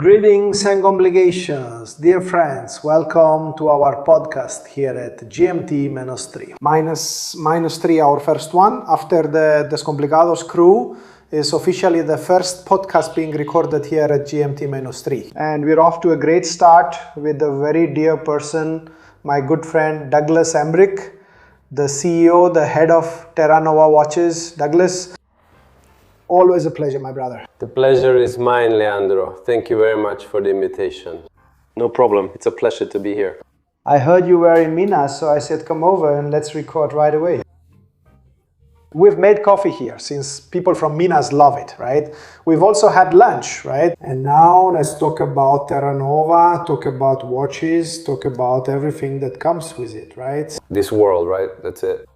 Greetings and obligations, dear friends. Welcome to our podcast here at GMT-3. Minus 3, our first one, after the Descomplicados crew, is officially the first podcast being recorded here at GMT-3. And we're off to a great start with a very dear person, my good friend Douglas Emerich, the CEO, the head of TERRANOVA watches. Douglas, always a pleasure, my brother. The pleasure is mine, Leandro. Thank you very much for the invitation. No problem. It's a pleasure to be here. I heard you were in Minas, so I said come over and let's record right away. We've made coffee here since people from Minas love it, right? We've also had lunch, right? And now let's talk about TERRANOVA, talk about watches, talk about everything that comes with it, right? This world, right? That's it.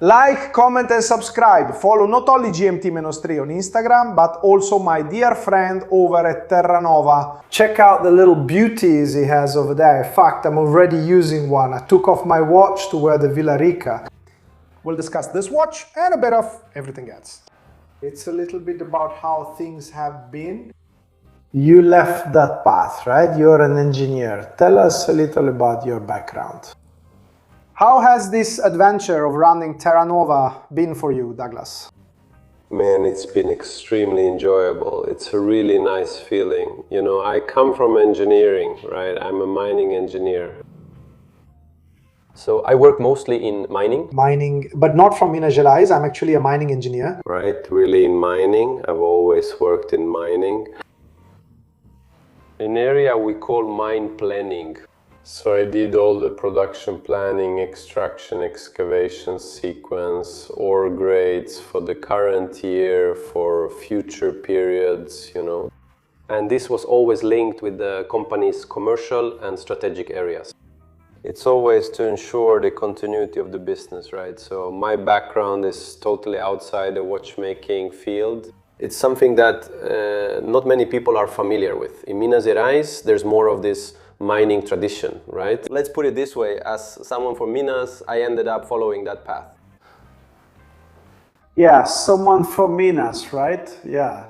Like, comment and subscribe. Follow not only GMT-3 on Instagram, but also my dear friend over at TERRANOVA. Check out the little beauties he has over there. In fact, I'm already using one. I took off my watch to wear the Vila Rica. We'll discuss this watch and a bit of everything else. It's a little bit about how things have been. You left that path, right? You're an engineer. Tell us a little about your background. How has this adventure of running TERRANOVA been for you, Douglas? Man, it's been extremely enjoyable. It's a really nice feeling. You know, I come from engineering, right? I'm a mining engineer. So I work mostly in mining. Mining, but not from Minas Gerais. I'm actually a mining engineer. Right, really in mining. I've always worked in mining. An area we call mine planning. So I did all the production planning, extraction, excavation sequence, ore grades for the current year, for future periods, you know. And this was always linked with the company's commercial and strategic areas. It's always to ensure the continuity of the business, right? So my background is totally outside the watchmaking field. It's something that not many people are familiar with. In Minas Gerais, there's more of this mining tradition, right? Let's put it this way, as someone from Minas, I ended up following that path. Yeah, someone from Minas, right? Yeah.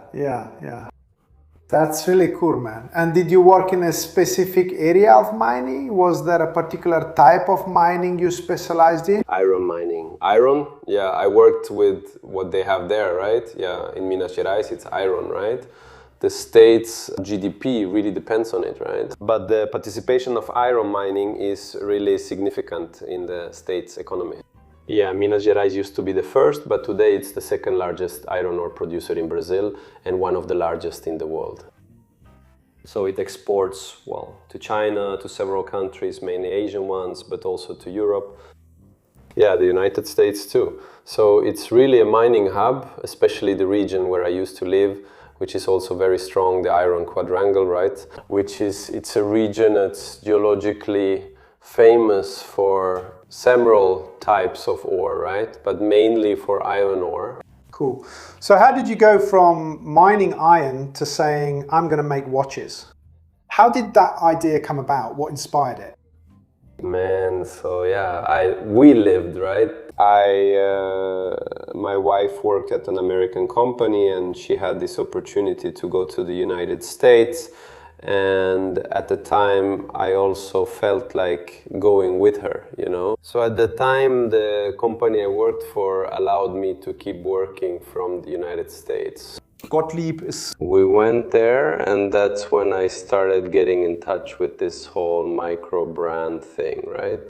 That's really cool, man. And did you work in a specific area of mining? Was there a particular type of mining you specialized in? Iron mining. Iron? Yeah, I worked with what they have there, right? Yeah, in Minas Gerais, it's iron, right? The state's GDP really depends on it, right? But the participation of iron mining is really significant in the state's economy. Yeah, Minas Gerais used to be the first, but today it's the second largest iron ore producer in Brazil and one of the largest in the world. So it exports, well, to China, to several countries, mainly Asian ones, but also to Europe. Yeah, the United States too. So it's really a mining hub, especially the region where I used to live, which is also very strong, the Iron Quadrangle, right? It's a region that's geologically famous for several types of ore, right? But mainly for iron ore. Cool. So how did you go from mining iron to saying, I'm going to make watches? How did that idea come about? What inspired it? Man, so yeah, we lived, right? My wife worked at an American company and she had this opportunity to go to the United States. And at the time, I also felt like going with her, you know. So at the time, the company I worked for allowed me to keep working from the United States. Gottlieb is... We went there and that's when I started getting in touch with this whole micro brand thing, right?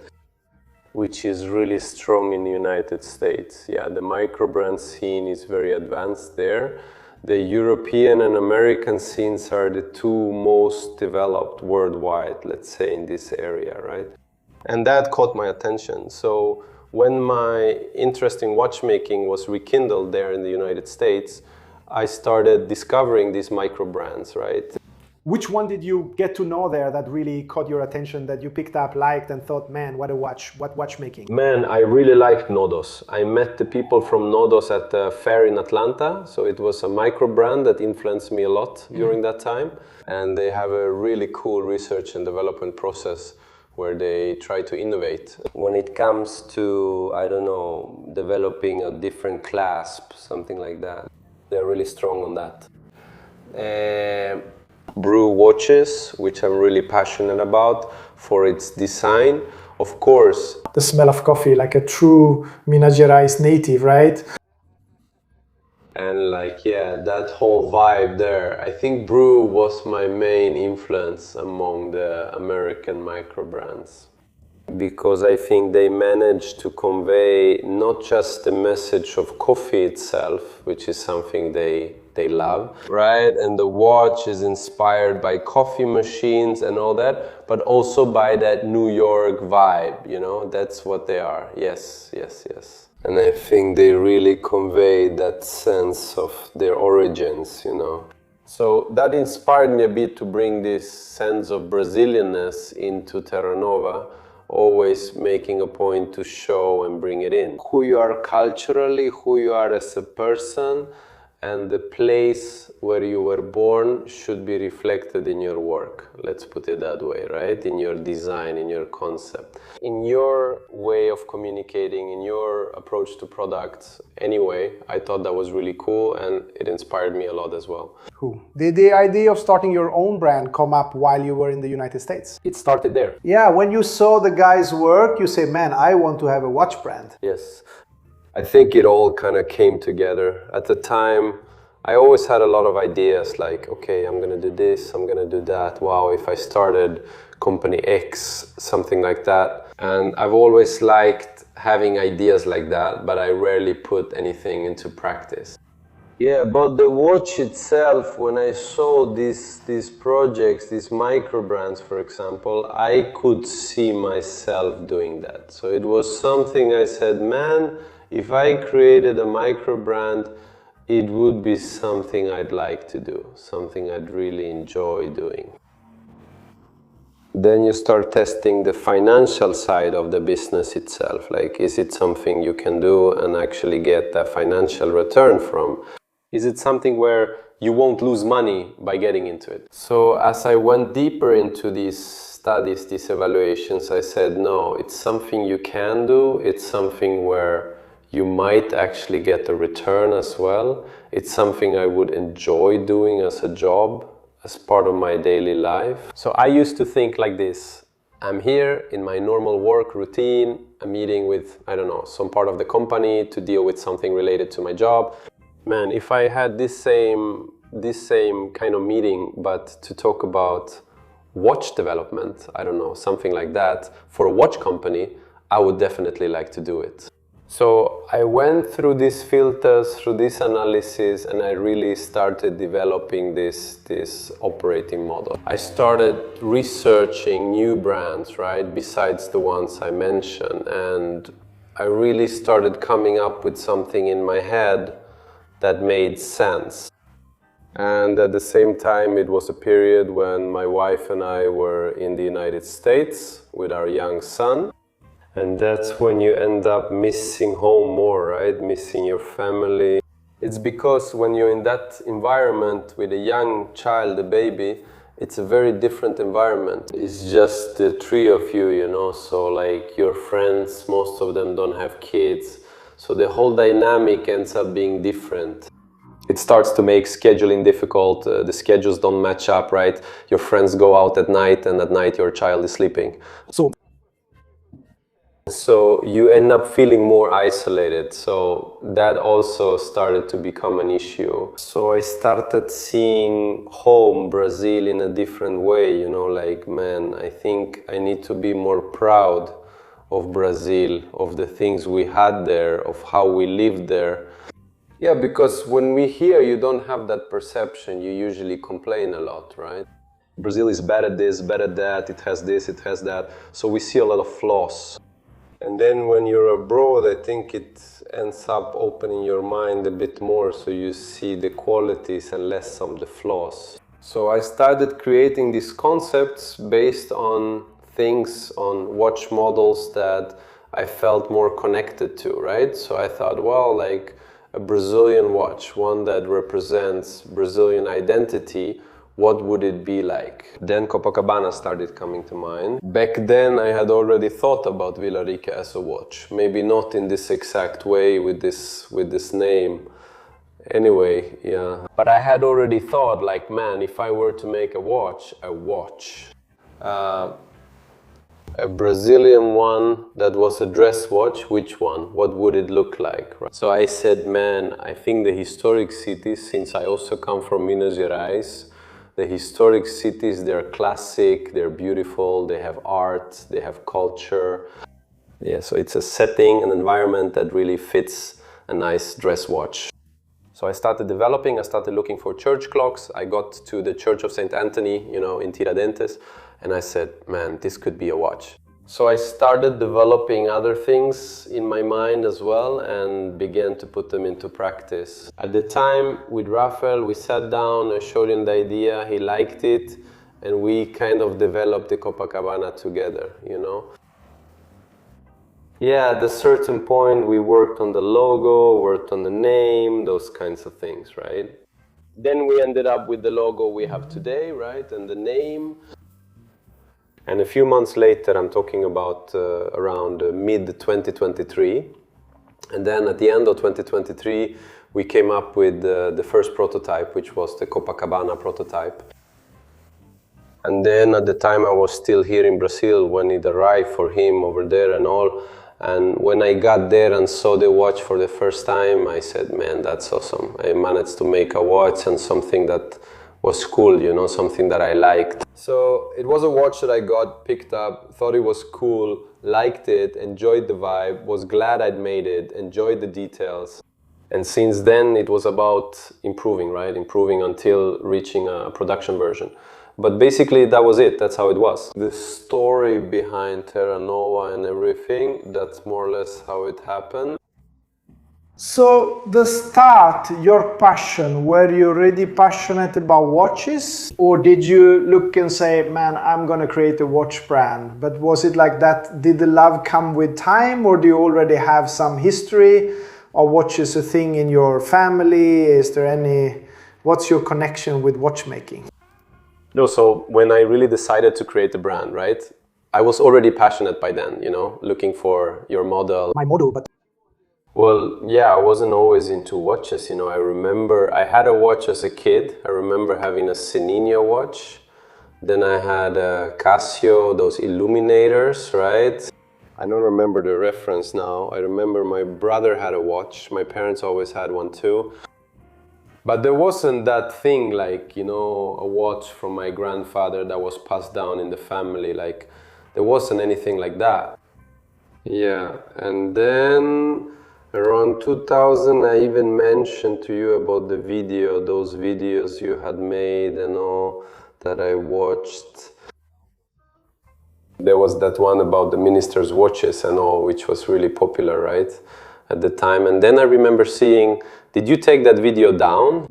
Which is really strong in the United States. Yeah, the micro brand scene is very advanced there. The European and American scenes are the two most developed worldwide, let's say, in this area, right? And that caught my attention. So when my interest in watchmaking was rekindled there in the United States, I started discovering these micro brands, right? Which one did you get to know there that really caught your attention, that you picked up, liked, and thought, man, what a watch, what watchmaking? Man, I really liked Nodos. I met the people from Nodos at a fair in Atlanta. So it was a micro brand that influenced me a lot during that time. And they have a really cool research and development process where they try to innovate. When it comes to, I don't know, developing a different clasp, something like that, they're really strong on that. brew watches, which I'm really passionate about for its design. Of course, the smell of coffee, like a true Minas Gerais native, right? And like, yeah, that whole vibe there. I think brew was my main influence among the American micro brands, because I think they managed to convey not just the message of coffee itself, which is something they love, right? And the watch is inspired by coffee machines and all that, but also by that New York vibe, you know, that's what they are. Yes, yes, yes. And I think they really convey that sense of their origins, you know. So that inspired me a bit to bring this sense of Brazilianness into TERRANOVA, always making a point to show and bring it in. Who you are culturally, who you are as a person, and the place where you were born should be reflected in your work. Let's put it that way, right? In your design, in your concept. In your way of communicating, in your approach to products, anyway, I thought that was really cool and it inspired me a lot as well. Cool. Did the idea of starting your own brand come up while you were in the United States? It started there. Yeah, when you saw the guy's work, you say, man, I want to have a watch brand. Yes. I think it all kind of came together. At the time, I always had a lot of ideas like, okay, I'm going to do this, I'm going to do that. Wow, if I started company X, something like that. And I've always liked having ideas like that, but I rarely put anything into practice. Yeah, but the watch itself, when I saw these projects, these micro brands, for example, I could see myself doing that. So it was something I said, man, if I created a micro brand, it would be something I'd like to do, something I'd really enjoy doing. Then you start testing the financial side of the business itself. Like, is it something you can do and actually get a financial return from? Is it something where you won't lose money by getting into it? So as I went deeper into these studies, these evaluations, I said, no, it's something you can do. It's something where you might actually get a return as well. It's something I would enjoy doing as a job, as part of my daily life. So I used to think like this. I'm here in my normal work routine, a meeting with, I don't know, some part of the company to deal with something related to my job. Man, if I had this same kind of meeting, but to talk about watch development, I don't know, something like that, for a watch company, I would definitely like to do it. So I went through these filters, through this analysis, and I really started developing this operating model. I started researching new brands, right, besides the ones I mentioned, and I really started coming up with something in my head that made sense. And at the same time, it was a period when my wife and I were in the United States with our young son. And that's when you end up missing home more, right? Missing your family. It's because when you're in that environment with a young child, a baby, it's a very different environment. It's just the three of you, you know, so like your friends, most of them don't have kids. So the whole dynamic ends up being different. It starts to make scheduling difficult. The schedules don't match up, right? Your friends go out at night and at night your child is sleeping. So you end up feeling more isolated. So that also started to become an issue. So I started seeing home, Brazil, in a different way, you know, like, man, I think I need to be more proud of Brazil, of the things we had there, of how we lived there. Yeah, because when we hear you don't have that perception, you usually complain a lot, right? Brazil is bad at this, bad at that, it has this, it has that. So we see a lot of flaws. And then when you're abroad, I think it ends up opening your mind a bit more, so you see the qualities and less of the flaws. So I started creating these concepts based on things, on watch models that I felt more connected to, right? So I thought, well, like a Brazilian watch, one that represents Brazilian identity, what would it be like? Then Copacabana started coming to mind. Back then I had already thought about Vila Rica as a watch. Maybe not in this exact way with this name. Anyway, yeah. But I had already thought, like, man, if I were to make a watch, a Brazilian one that was a dress watch, which one? What would it look like? Right? So I said, man, I think the historic cities, since I also come from Minas Gerais, the historic cities, they're classic, they're beautiful, they have art, they have culture. Yeah, so it's a setting, an environment that really fits a nice dress watch. So I started developing, I started looking for church clocks. I got to the Church of St. Anthony, you know, in Tiradentes, and I said, man, this could be a watch. So I started developing other things in my mind as well and began to put them into practice. At the time with Rafael, we sat down, I showed him the idea, he liked it, and we kind of developed the Copacabana together, you know. Yeah, at a certain point we worked on the logo, worked on the name, those kinds of things, right? Then we ended up with the logo we have today, right, and the name. And a few months later, I'm talking about around mid-2023, and then at the end of 2023, we came up with the first prototype, which was the Copacabana prototype. And then at the time I was still here in Brazil when it arrived for him over there and all. And when I got there and saw the watch for the first time, I said, man, that's awesome. I managed to make a watch and something that was cool, you know, something that I liked. So it was a watch that I got, picked up, thought it was cool, liked it, enjoyed the vibe, was glad I'd made it, enjoyed the details. And since then it was about improving, right? Improving until reaching a production version. But basically that was it, that's how it was. The story behind TERRANOVA and everything, that's more or less how it happened. So the start, your passion, were you already passionate about watches? Or did you look and say, man, I'm gonna create a watch brand? But was it like that, did the love come with time, or do you already have some history? Or watches a thing in your family? Is there any, what's your connection with watchmaking? No, so when I really decided to create a brand, right? I was already passionate by then, you know, looking for your model. My model, but... Well, yeah, I wasn't always into watches, you know. I remember I had a watch as a kid. I remember having a Seninio watch. Then I had a Casio, those illuminators, right? I don't remember the reference now. I remember my brother had a watch. My parents always had one too. But there wasn't that thing like, you know, a watch from my grandfather that was passed down in the family. Like, there wasn't anything like that. Yeah, and then around 2000, I even mentioned to you about the video, those videos you had made and all that I watched. There was that one about the minister's watches and all, which was really popular, right, at the time. And then I remember seeing, did you take that video down?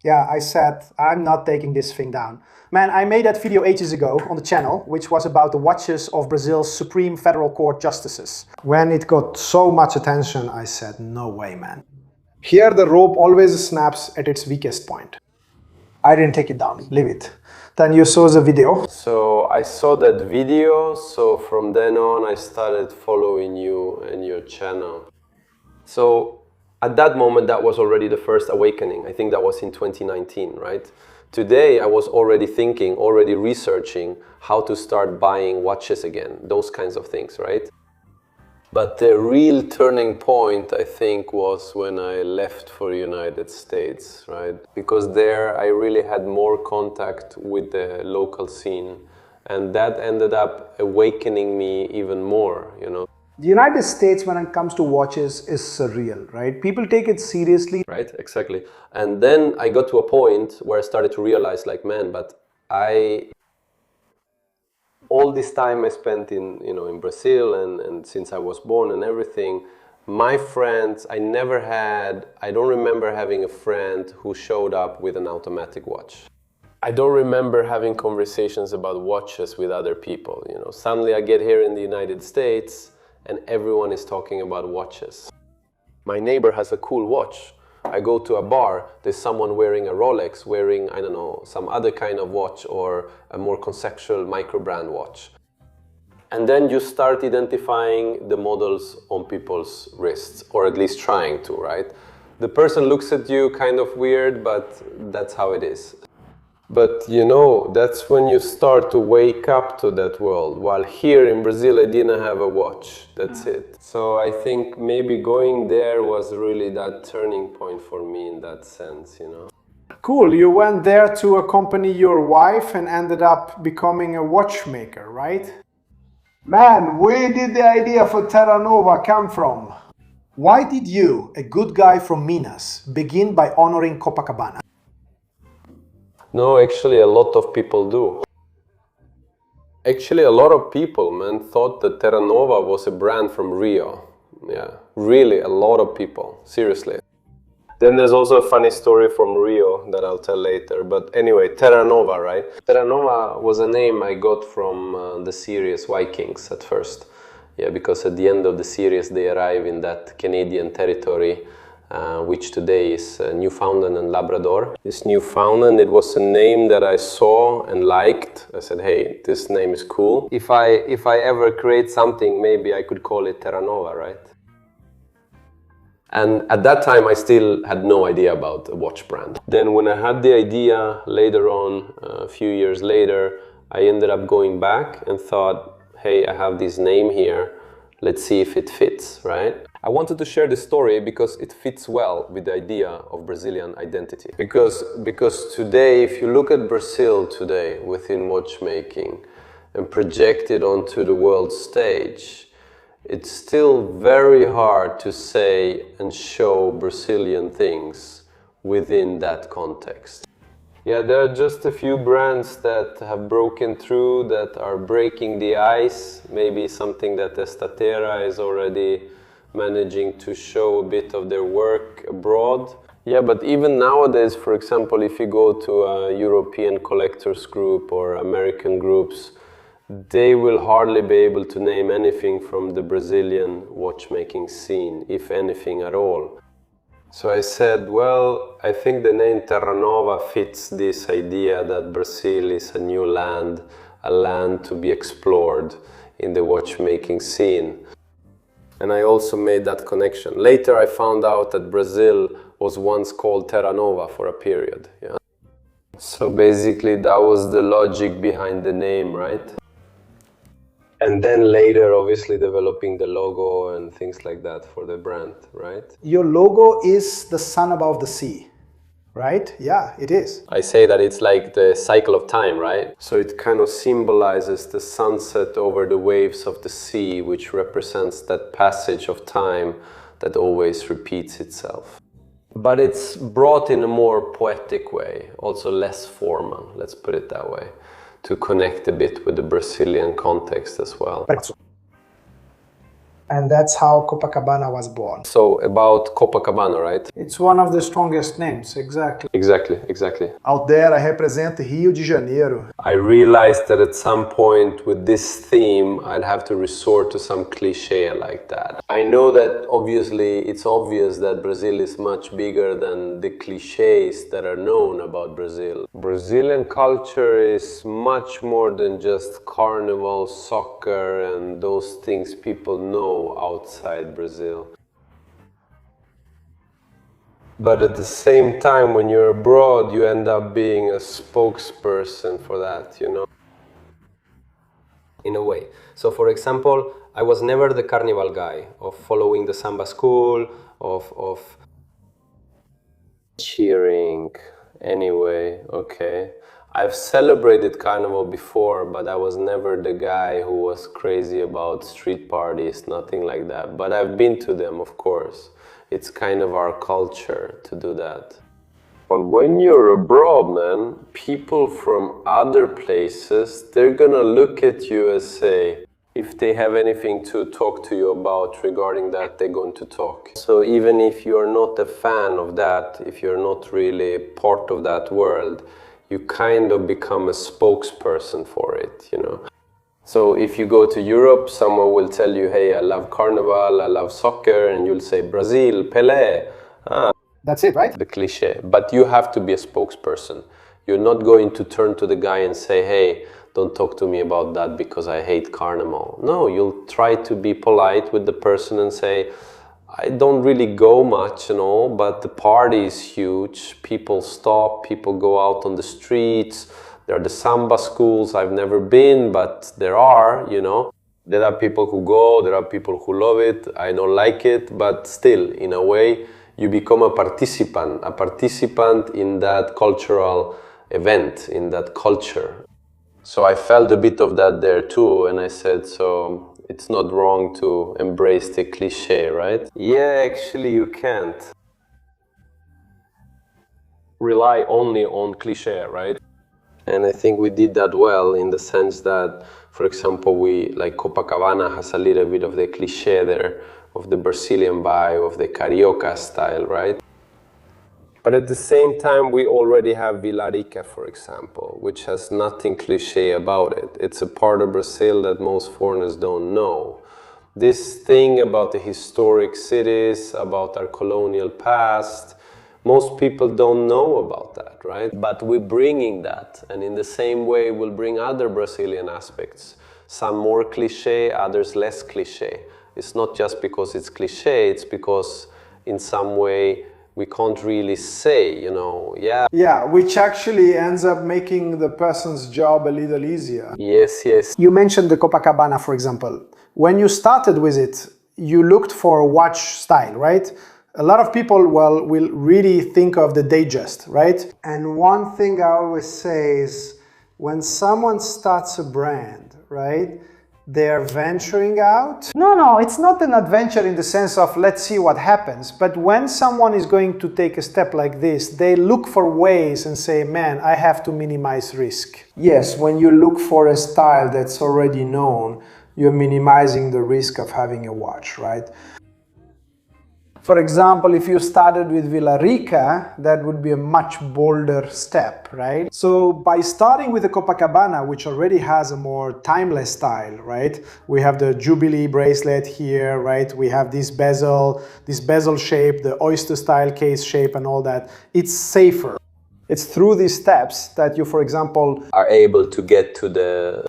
Yeah, I said, I'm not taking this thing down. Man, I made that video ages ago on the channel, which was about the watches of Brazil's Supreme Federal Court justices. When it got so much attention, I said, no way, man. Here the rope always snaps at its weakest point. I didn't take it down, leave it. Then you saw the video. So I saw that video, so from then on I started following you and your channel. So at that moment, that was already the first awakening. I think that was in 2019, right? Today, I was already thinking, already researching how to start buying watches again, those kinds of things, right? But the real turning point, I think, was when I left for the United States, right? Because there, I really had more contact with the local scene, and that ended up awakening me even more, you know? The United States, when it comes to watches, is surreal, right? People take it seriously. Right, exactly. And then I got to a point where I started to realize, like, man, but all this time I spent in, you know, in Brazil and since I was born and everything, my friends, I don't remember having a friend who showed up with an automatic watch. I don't remember having conversations about watches with other people, you know. Suddenly I get here in the United States and everyone is talking about watches. My neighbor has a cool watch. I go to a bar, there's someone wearing a Rolex, wearing, I don't know, some other kind of watch or a more conceptual micro-brand watch. And then you start identifying the models on people's wrists, or at least trying to, right? The person looks at you kind of weird, but that's how it is. But you know, that's when you start to wake up to that world. While here in Brazil, I didn't have a watch. That's it. So I think maybe going there was really that turning point for me in that sense, you know. Cool, you went there to accompany your wife and ended up becoming a watchmaker, right? Man, where did the idea for TERRANOVA come from? Why did you, a good guy from Minas, begin by honoring Copacabana? No, actually a lot of people do. Actually a lot of people, man, thought that TERRANOVA was a brand from Rio. Yeah, really a lot of people, seriously. Then there's also a funny story from Rio that I'll tell later. But anyway, TERRANOVA, right? TERRANOVA was a name I got from the series Vikings at first. Yeah, because at the end of the series they arrive in that Canadian territory, which today is Newfoundland and Labrador. This Newfoundland, it was a name that I saw and liked. I said, hey, this name is cool. If I ever create something, maybe I could call it TERRANOVA, right? And at that time, I still had no idea about a watch brand. Then when I had the idea later on, a few years later, I ended up going back and thought, hey, I have this name here. Let's see if it fits, right? I wanted to share this story because it fits well with the idea of Brazilian identity. Because today, if you look at Brazil today within watchmaking and project it onto the world stage, it's still very hard to say and show Brazilian things within that context. Yeah, there are just a few brands that have broken through, that are breaking the ice. Maybe something that Terra is already managing to show a bit of their work abroad. Yeah, but even nowadays, for example, if you go to a European collectors group or American groups, they will hardly be able to name anything from the Brazilian watchmaking scene, if anything at all. So I said, well, I think the name TERRANOVA fits this idea that Brazil is a new land, a land to be explored in the watchmaking scene. And I also made that connection. Later I found out that Brazil was once called TERRANOVA for a period. Yeah. So basically that was the logic behind the name, right? And then later, obviously, developing the logo and things like that for the brand, right? Your logo is the sun above the sea, right? Yeah, it is. I say that it's like the cycle of time, right? So it kind of symbolizes the sunset over the waves of the sea, which represents that passage of time that always repeats itself. But it's brought in a more poetic way, also less formal, let's put it that way, to connect a bit with the Brazilian context as well. And that's how Copacabana was born. So about Copacabana, right? It's one of the strongest names, exactly. Exactly. Out there, I represent Rio de Janeiro. I realized that at some point with this theme, I'd have to resort to some cliche like that. I know that obviously, it's obvious that Brazil is much bigger than the cliches that are known about Brazil. Brazilian culture is much more than just carnival, soccer, and those things people know outside Brazil. But at the same time, when you're abroad, you end up being a spokesperson for that, you know? In a way. So for example, I was never the carnival guy of following the samba school, of cheering. Anyway, okay. I've celebrated carnival before, but I was never the guy who was crazy about street parties, nothing like that. But I've been to them, of course. It's kind of our culture to do that. But when you're abroad, man, people from other places, they're gonna look at you and say, if they have anything to talk to you about regarding that, they're going to talk. So even if you're not a fan of that, if you're not really part of that world, you kind of become a spokesperson for it, you know. So if you go to Europe, someone will tell you, hey, I love carnival, I love soccer, and you'll say, Brazil, Pelé. That's it, right? The cliche. But you have to be a spokesperson. You're not going to turn to the guy and say, hey, don't talk to me about that because I hate carnival. No, you'll try to be polite with the person and say, I don't really go much, you know, but the party is huge. People stop, people go out on the streets. There are the samba schools. I've never been, but there are, you know. There are people who go, there are people who love it. I don't like it, but still, in a way, you become a participant in that cultural event, in that culture. So I felt a bit of that there too, and I said, so it's not wrong to embrace the cliche, right? Yeah, actually you can't rely only on cliche, right? And I think we did that well in the sense that, for example, like Copacabana has a little bit of the cliche there, of the Brazilian vibe, of the Carioca style, right? But at the same time, we already have Vila Rica, for example, which has nothing cliche about it. It's a part of Brazil that most foreigners don't know. This thing about the historic cities, about our colonial past, most people don't know about that, right? But we're bringing that, and in the same way, we'll bring other Brazilian aspects. Some more cliche, others less cliche. It's not just because it's cliche, it's because in some way, we can't really say, you know, yeah. Yeah, which actually ends up making the person's job a little easier. Yes, yes. You mentioned the Copacabana, for example. When you started with it, you looked for a watch style, right? A lot of people, well, will really think of the Datejust, right? And one thing I always say is, when someone starts a brand, right, they're venturing out. No, it's not an adventure in the sense of let's see what happens. But when someone is going to take a step like this, they look for ways and say, man, I have to minimize risk. Yes, when you look for a style that's already known, you're minimizing the risk of having a watch, right? For example, if you started with Vila Rica, that would be a much bolder step, right? So by starting with the Copacabana, which already has a more timeless style, right? We have the Jubilee bracelet here, right? We have this bezel shape, the oyster style case shape and all that. It's safer. It's through these steps that you, for example, are able to get to the...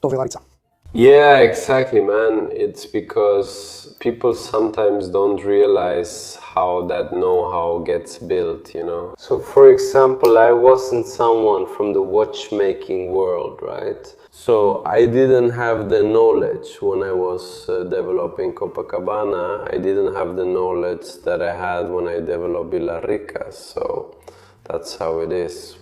Yeah, exactly, man. It's because people sometimes don't realize how that know-how gets built, you know. So, for example, I wasn't someone from the watchmaking world, right? So I didn't have the knowledge when I was developing Copacabana. I didn't have the knowledge that I had when I developed Vila Rica. So that's how it is.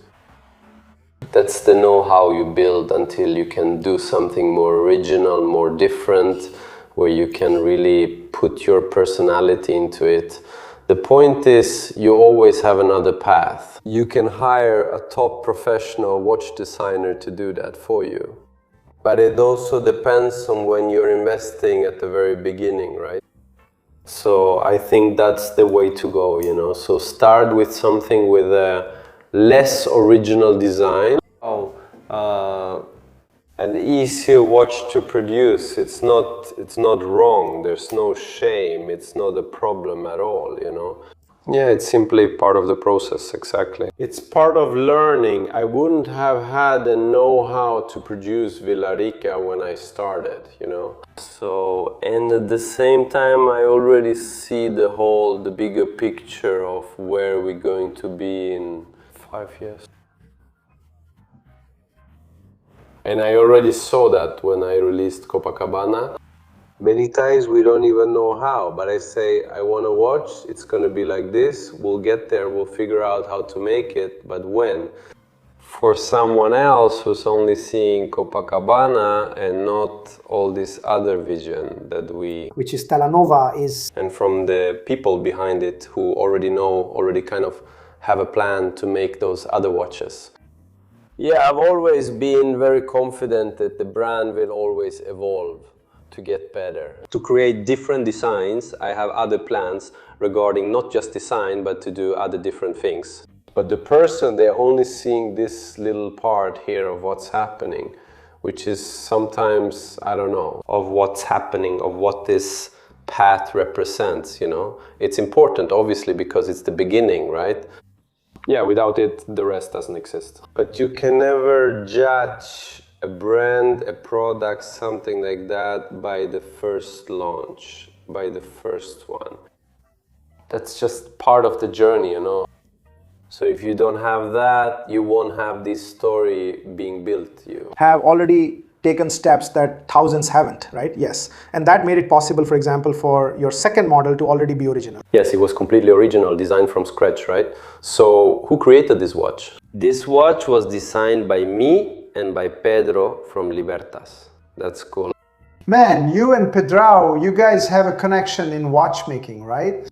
That's the know-how you build until you can do something more original, more different, where you can really put your personality into it. The point is, you always have another path. You can hire a top professional watch designer to do that for you. But it also depends on when you're investing at the very beginning, right? So I think that's the way to go, you know. So start with something with a less original design. An easier watch to produce. It's not wrong. There's no shame. It's not a problem at all, you know. Yeah, it's simply part of the process, exactly. It's part of learning. I wouldn't have had the know-how to produce Vila Rica when I started, you know. So, and at the same time, I already see the bigger picture of where we're going to be in 5 years. And I already saw that when I released Copacabana. Many times we don't even know how, but I say, I want to watch, it's going to be like this, we'll get there, we'll figure out how to make it, but when? For someone else who's only seeing Copacabana and not all this other vision that which is TERRANOVA is... And from the people behind it who already kind of have a plan to make those other watches. Yeah, I've always been very confident that the brand will always evolve to get better. To create different designs, I have other plans regarding not just design, but to do other different things. But the person, they're only seeing this little part here of what's happening, which is sometimes, I don't know, of what's happening, of what this path represents, you know. It's important, obviously, because it's the beginning, right? Yeah, without it, the rest doesn't exist. But you can never judge a brand, a product, something like that by the first launch, by the first one. That's just part of the journey, you know. So if you don't have that, you won't have this story being built. You have already taken steps that thousands haven't, right? Yes. And that made it possible, for example, for your second model to already be original. Yes, it was completely original, designed from scratch, right? So who created this watch? This watch was designed by me and by Pedro from Libertas. That's cool. Man, you and Pedrao, you guys have a connection in watchmaking, right?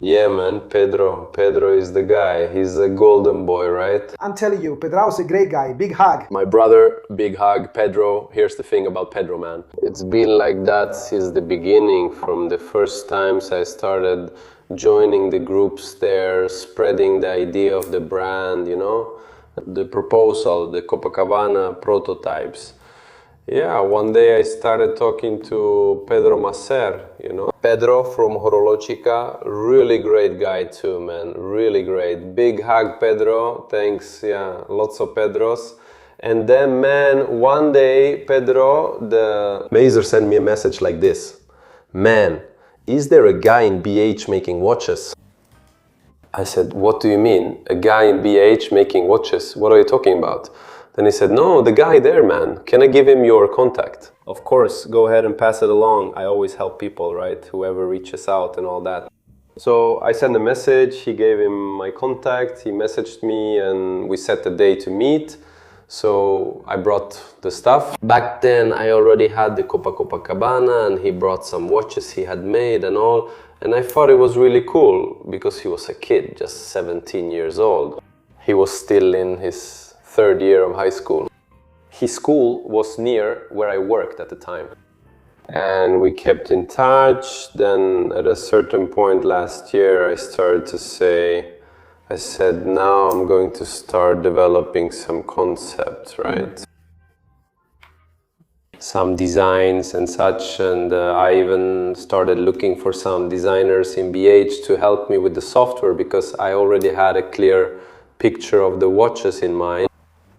Yeah, man, Pedro is the guy. He's a golden boy, right? I'm telling you, Pedrao's a great guy. Big hug. My brother, big hug. Pedro, here's the thing about Pedro, man. It's been like that since the beginning, from the first times I started joining the groups there, spreading the idea of the brand, you know, the proposal, the Copacabana prototypes. Yeah, one day I started talking to Pedro Macer, you know. Pedro from Horologica, really great guy too, man, really great. Big hug, Pedro, thanks, yeah, lots of Pedros. And then, man, one day, Pedro, the Mazer sent me a message like this. Man, is there a guy in BH making watches? I said, what do you mean? A guy in BH making watches? What are you talking about? Then he said, no, the guy there, man. Can I give him your contact? Of course, go ahead and pass it along. I always help people, right? Whoever reaches out and all that. So I sent a message, he gave him my contact, he messaged me and we set a day to meet. So I brought the stuff. Back then I already had the Copacabana and he brought some watches he had made and all. And I thought it was really cool because he was a kid, just 17 years old. He was still in his third year of high school. His school was near where I worked at the time. And we kept in touch. Then at a certain point last year, I started to say, I said, now I'm going to start developing some concepts, right? Some designs and such, and I even started looking for some designers in BH to help me with the software because I already had a clear picture of the watches in mind.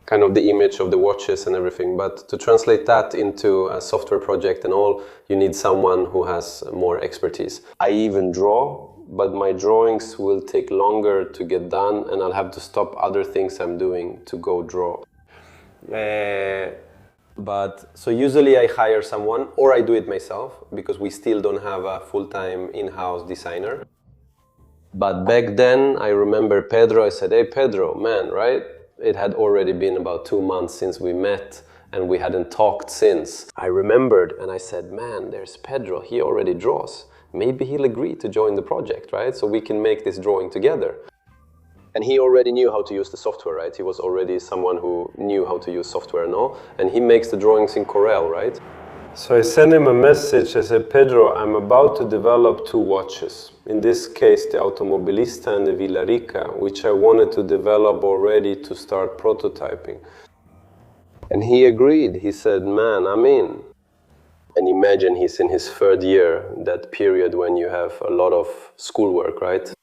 Kind of the image of the watches and everything, but to translate that into a software project and all, you need someone who has more expertise. I even draw, but my drawings will take longer to get done and I'll have to stop other things I'm doing to go draw. But so usually I hire someone or I do it myself because we still don't have a full-time in-house designer. But back then I remember Pedro, I said, hey Pedro, man, right? It had already been about 2 months since we met and we hadn't talked since. I remembered and I said, man, there's Pedro, he already draws. Maybe he'll agree to join the project, right? So we can make this drawing together. And he already knew how to use the software, right? He was already someone who knew how to use software and all. And he makes the drawings in Corel, right? So I sent him a message, I said, Pedro, I'm about to develop 2 watches. In this case, the Automobilista and the Vila Rica, which I wanted to develop already to start prototyping. And he agreed, he said, man, I'm in. And imagine he's in his 3rd year, that period when you have a lot of schoolwork, right?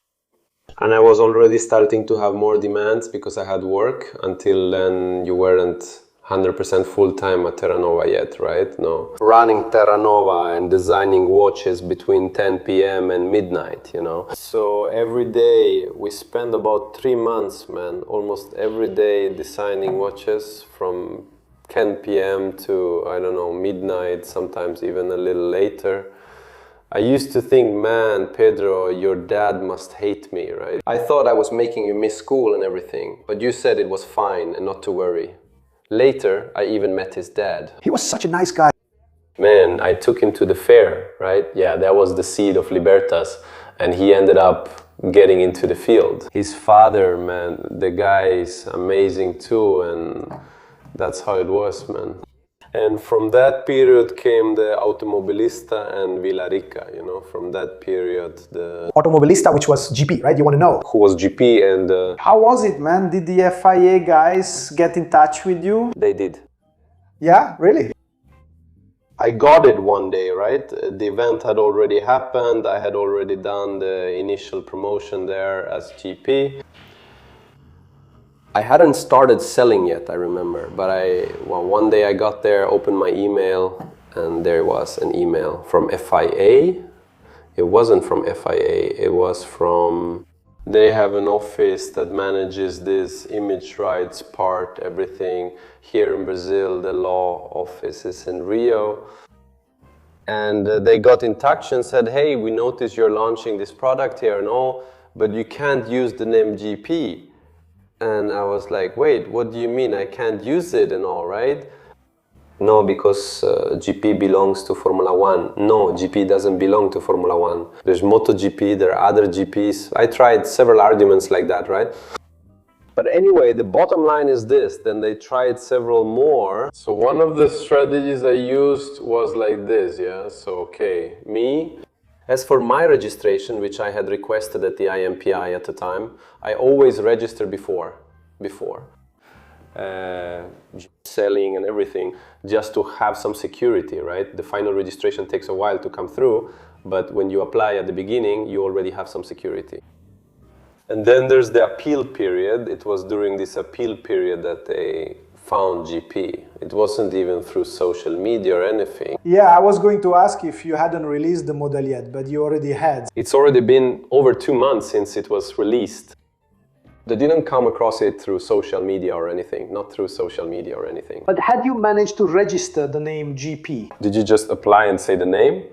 And I was already starting to have more demands because I had work. Until then, you weren't 100% full-time at TERRANOVA yet, right? No. Running TERRANOVA and designing watches between 10 p.m. and midnight, you know. So every day we spend about 3 months, man, almost every day designing watches from 10 p.m. to, I don't know, midnight, sometimes even a little later. I used to think, man, Pedro, your dad must hate me, right? I thought I was making you miss school and everything, but you said it was fine and not to worry. Later, I even met his dad. He was such a nice guy. Man, I took him to the fair, right? Yeah, that was the seed of Libertas. And he ended up getting into the field. His father, man, the guy is amazing too. And that's how it was, man. And from that period came the Automobilista and Vila Rica, you know, from that period. The Automobilista, which was GP, right? You want to know? Who was GP and... How was it, man? Did the FIA guys get in touch with you? They did. Yeah, really? I got it one day, right? The event had already happened. I had already done the initial promotion there as GP. I hadn't started selling yet, I remember, but one day I got there, opened my email, and there was an email from FIA. It wasn't from FIA, it was from... They have an office that manages this image rights part, everything. Here in Brazil, the law office is in Rio. And they got in touch and said, hey, we noticed you're launching this product here and all, but you can't use the name GP. And I was like, wait, what do you mean I can't use it and all, right? No, because GP belongs to Formula One. No, GP doesn't belong to Formula One. There's MotoGP, there are other GPs. I tried several arguments like that, right? But anyway, the bottom line is this. Then they tried several more. So one of the strategies I used was like this, yeah? So, okay, me. As for my registration, which I had requested at the IMPI at the time, I always register before. Selling and everything, just to have some security, right? The final registration takes a while to come through, but when you apply at the beginning, you already have some security. And then there's the appeal period. It was during this appeal period that they found GP. It wasn't even through social media or anything. Yeah, I was going to ask if you hadn't released the model yet, but you already had. It's already been over 2 months since it was released. They didn't come across it through social media or anything, not through social media or anything. But had you managed to register the name GP? Did you just apply and say the name?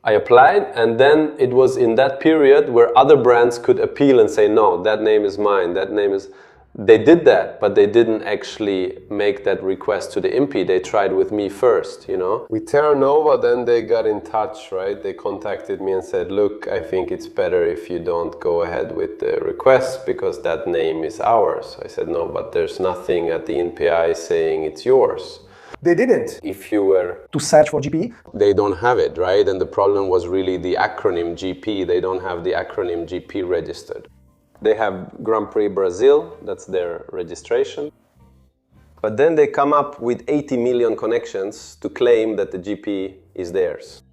I applied, and then it was in that period where other brands could appeal and say, no, that name is mine, that name is... They did that, but they didn't actually make that request to the IMPI. They tried with me first, you know. With TERRANOVA, then they got in touch, right? They contacted me and said, look, I think it's better if you don't go ahead with the request because that name is ours. I said, no, but there's nothing at the NPI saying it's yours. They didn't. If you were to search for GP? They don't have it, right? And the problem was really the acronym GP. They don't have the acronym GP registered. They have Grand Prix Brazil, that's their registration. But then they come up with 80 million connections to claim that the GP is theirs.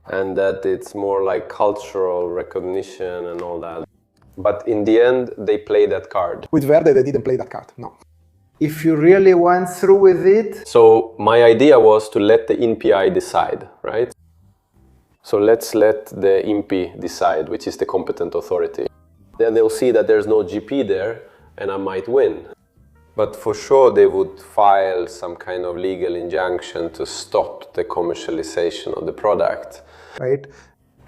And that it's more like cultural recognition and all that. But in the end, they play that card. With Verde, they didn't play that card, no. If you really went through with it... So my idea was to let the INPI decide, right? So let's let the INPI decide, which is the competent authority. Then they'll see that there's no GP there and I might win. But for sure they would file some kind of legal injunction to stop the commercialization of the product. Right.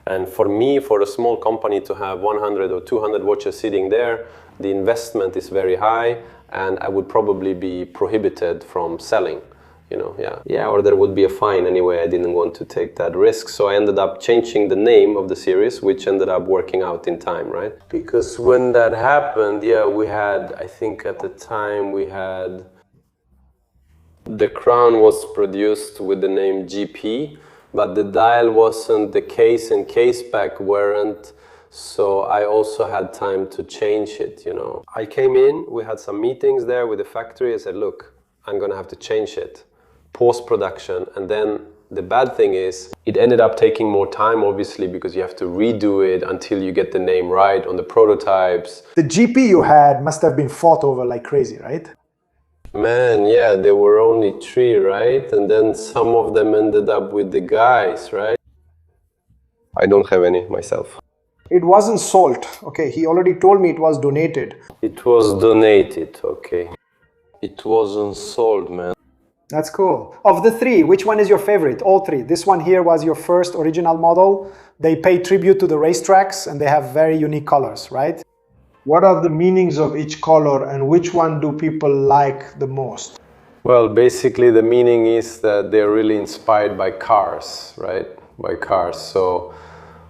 And for me, for a small company to have 100 or 200 watches sitting there, the investment is very high and I would probably be prohibited from selling. You know, yeah, or there would be a fine anyway. I didn't want to take that risk, so I ended up changing the name of the series, which ended up working out in time, right? Because when that happened, yeah, we had, I think at the time we had, the crown was produced with the name GP, but the dial wasn't, the case and case back weren't, so I also had time to change it, you know. I came in, we had some meetings there with the factory. I said, look, I'm gonna have to change it. Post-production, and then the bad thing is it ended up taking more time, obviously, because you have to redo it until you get the name right on the prototypes. The GP you had must have been fought over like crazy, right? Man, yeah, there were only 3, right? And then some of them ended up with the guys, right? I don't have any myself. It wasn't sold, okay? He already told me it was donated. It was donated, okay. It wasn't sold, man. That's cool. Of the 3, which one is your favorite? All 3. This one here was your first original model. They pay tribute to the racetracks and they have very unique colors, right? What are the meanings of each color and which one do people like the most? Well, basically the meaning is that they're really inspired by cars, right? By cars. So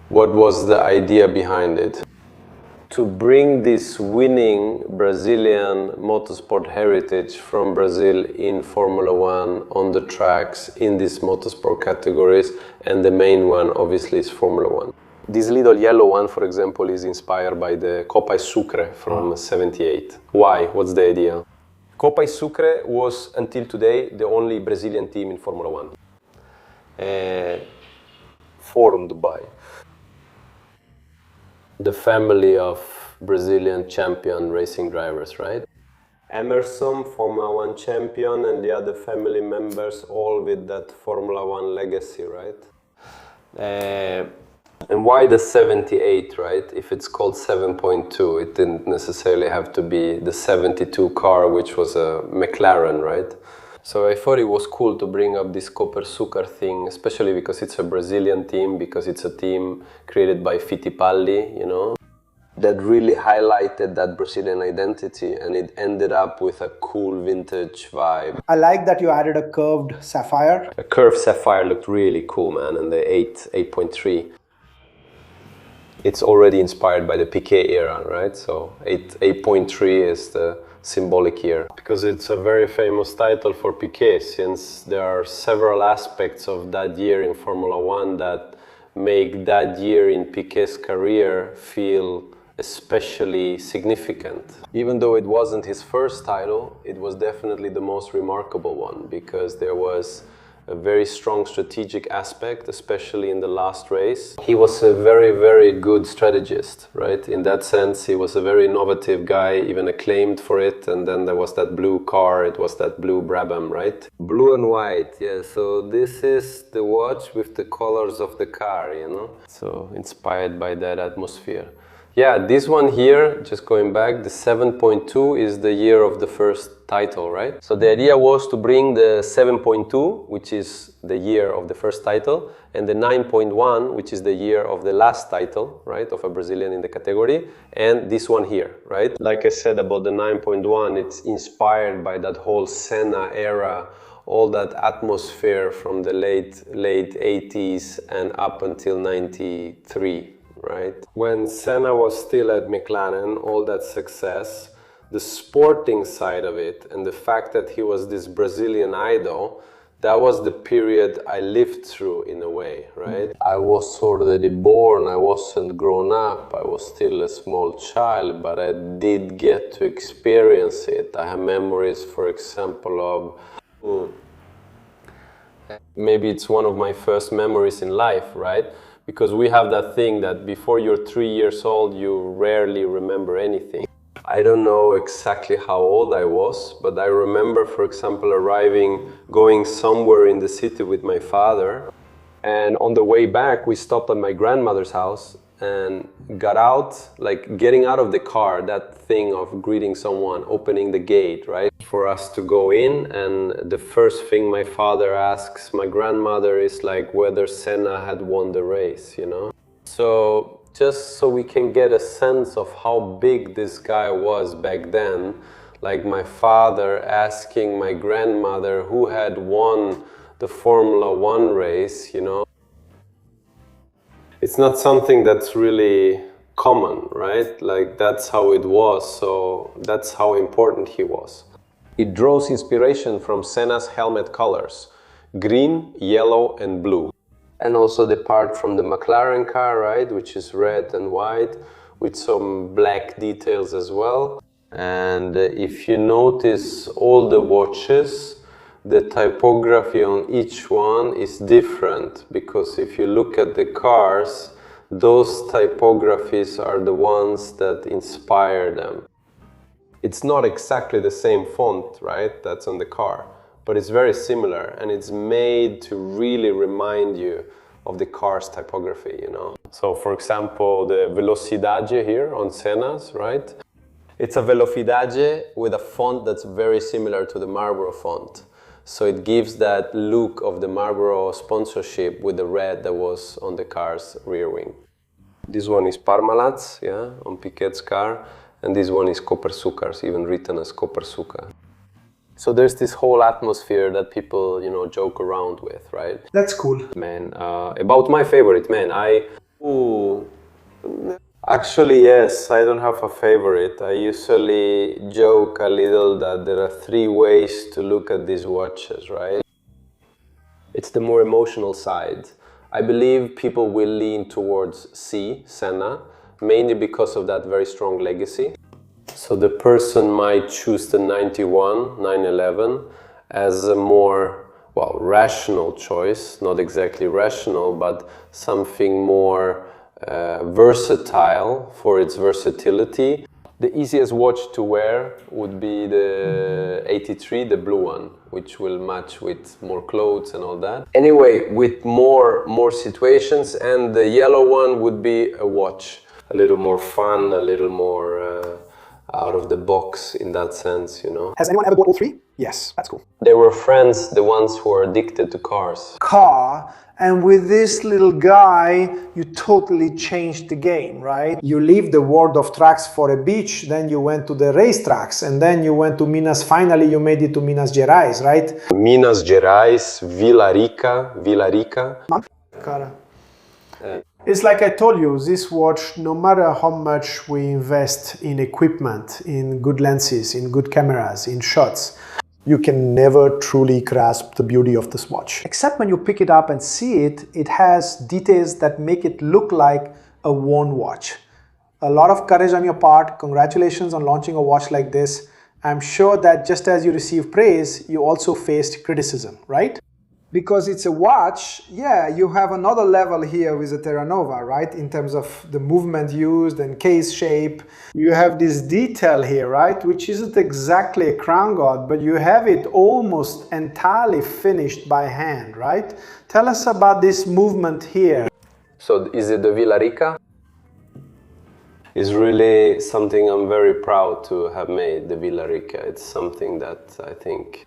what was the idea behind it? To bring this winning Brazilian motorsport heritage from Brazil in Formula One on the tracks in these motorsport categories, and the main one obviously is Formula One. This little yellow one, for example, is inspired by the Copa Sucre from '78. Why? What's the idea? Copa Sucre was until today the only Brazilian team in Formula One, formed by the family of Brazilian champion racing drivers, right? Emerson, Formula One champion, and the other family members, all with that Formula One legacy, right? And why the 78, right? If it's called 7.2, it didn't necessarily have to be the 72 car, which was a McLaren, right? So I thought it was cool to bring up this Copersucar thing, especially because it's a Brazilian team, because it's a team created by Fittipaldi, you know, that really highlighted that Brazilian identity, and it ended up with a cool vintage vibe. I like that you added a curved sapphire. A curved sapphire looked really cool, man, and the 8.3. It's already inspired by the Piquet era, right? So 8.3 is the symbolic year, because it's a very famous title for Piquet, since there are several aspects of that year in Formula One that make that year in Piquet's career feel especially significant. Even though it wasn't his first title, it was definitely the most remarkable one, because there was a very strong strategic aspect, especially in the last race. He was a very, very good strategist, right? In that sense, he was a very innovative guy, even acclaimed for it. And then there was that blue car, it was that blue Brabham, right? Blue and white, yeah. So this is the watch with the colors of the car, you know? So inspired by that atmosphere. Yeah, this one here, just going back, the 7.2 is the year of the first title, right? So the idea was to bring the 7.2, which is the year of the first title, and the 9.1, which is the year of the last title, right, of a Brazilian in the category, and this one here, right? Like I said about the 9.1, it's inspired by that whole Senna era, all that atmosphere from the late 80s and up until 93. Right? When Senna was still at McLaren, all that success, the sporting side of it, and the fact that he was this Brazilian idol, that was the period I lived through in a way, right? I was already born, I wasn't grown up, I was still a small child, but I did get to experience it. I have memories, for example, of maybe it's one of my first memories in life, right? Because we have that thing that before you're 3 years old, you rarely remember anything. I don't know exactly how old I was, but I remember, for example, going somewhere in the city with my father. And on the way back, we stopped at my grandmother's house and got out, like getting out of the car, that thing of greeting someone, opening the gate, right? For us to go in, and the first thing my father asks my grandmother is like whether Senna had won the race, you know? So just so we can get a sense of how big this guy was back then, like my father asking my grandmother who had won the Formula One race, you know? It's not something that's really common, right? Like that's how it was, so that's how important he was. It draws inspiration from Senna's helmet colors, green, yellow and blue. And also the part from the McLaren car, right, which is red and white, with some black details as well. And if you notice all the watches, the typography on each one is different, because if you look at the cars, those typographies are the ones that inspire them. It's not exactly the same font, right, that's on the car, but it's very similar, and it's made to really remind you of the car's typography, you know. So for example, the Velocidade here on Senna's, right? It's a Velocidade with a font that's very similar to the Marlboro font. So it gives that look of the Marlboro sponsorship with the red that was on the car's rear wing. This one is Parmalat's, yeah, on Piquet's car, and this one is Copersucar's, even written as Copersucar. So there's this whole atmosphere that people, you know, joke around with, right? That's cool. Man, about my favorite, man, actually, yes, I don't have a favorite. I usually joke a little that there are 3 ways to look at these watches, right? It's the more emotional side. I believe people will lean towards Senna, mainly because of that very strong legacy. So the person might choose the 91, 911 as a more, well, rational choice, not exactly rational, but something more versatile for its versatility. The easiest watch to wear would be the 83, the blue one, which will match with more clothes and all that. Anyway, with more situations, and the yellow one would be a watch. A little more fun, a little more out of the box in that sense, you know. Has anyone ever bought all three? Yes, that's cool. They were friends, the ones who are addicted to cars. Car, and with this little guy, you totally changed the game, right? You leave the world of tracks for a beach, then you went to the race tracks, and then you went to Minas. Finally, you made it to Minas Gerais, right? Minas Gerais, Vila Rica. Cara. It's like I told you, this watch, no matter how much we invest in equipment, in good lenses, in good cameras, in shots, you can never truly grasp the beauty of this watch. Except when you pick it up and see it, it has details that make it look like a worn watch. A lot of courage on your part. Congratulations on launching a watch like this. I'm sure that just as you receive praise, you also faced criticism, right? Because it's a watch, yeah, you have another level here with the TERRANOVA, right? In terms of the movement used and case shape. You have this detail here, right? Which isn't exactly a crown guard, but you have it almost entirely finished by hand, right? Tell us about this movement here. So is it the Vila Rica? It's really something I'm very proud to have made, the Vila Rica. It's something that I think